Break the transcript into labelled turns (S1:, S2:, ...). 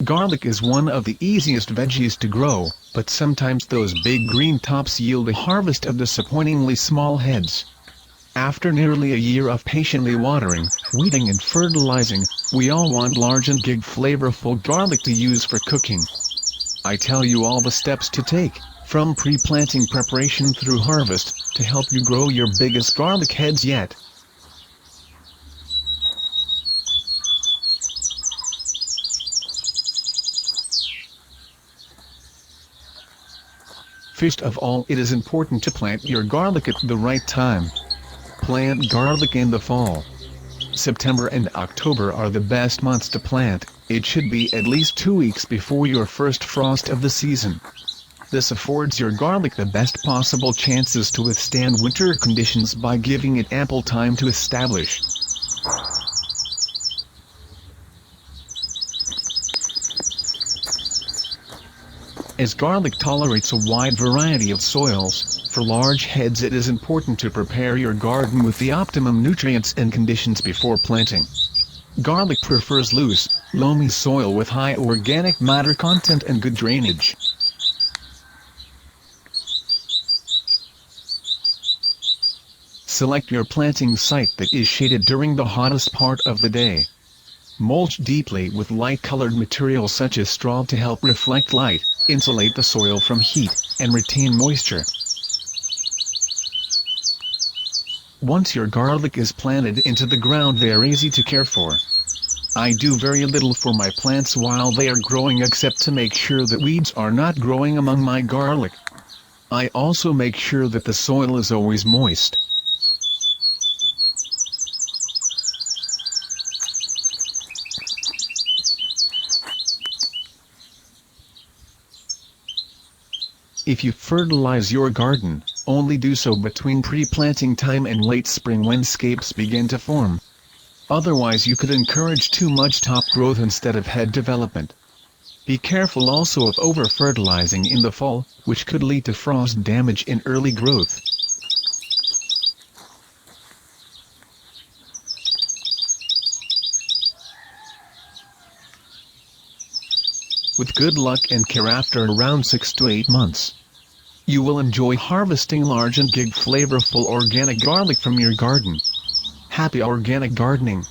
S1: Garlic is one of the easiest veggies to grow, but sometimes those big green tops yield a harvest of disappointingly small heads. After nearly a year of patiently watering, weeding and fertilizing, we all want large and big flavorful garlic to use for cooking. I tell you all the steps to take, from pre-planting preparation through harvest, to help you grow your biggest garlic heads yet. First of all, it is important to plant your garlic at the right time. Plant garlic in the fall. September and October are the best months to plant. It should be at least 2 weeks before your first frost of the season. This affords your garlic the best possible chances to withstand winter conditions by giving it ample time to establish. As garlic tolerates a wide variety of soils, for large heads it is important to prepare your garden with the optimum nutrients and conditions before planting. Garlic prefers loose, loamy soil with high organic matter content and good drainage. Select your planting site that is shaded during the hottest part of the day. Mulch deeply with light-colored material such as straw to help reflect light, insulate the soil from heat, and retain moisture. Once your garlic is planted into the ground, they are easy to care for. I do very little for my plants while they are growing except to make sure that weeds are not growing among my garlic. I also make sure that the soil is always moist. If you fertilize your garden, only do so between pre-planting time and late spring when scapes begin to form. Otherwise you could encourage too much top growth instead of head development. Be careful also of over-fertilizing in the fall, which could lead to frost damage in early growth. With good luck and care, after around 6 to 8 months, you will enjoy harvesting large and big flavorful organic garlic from your garden. Happy organic gardening!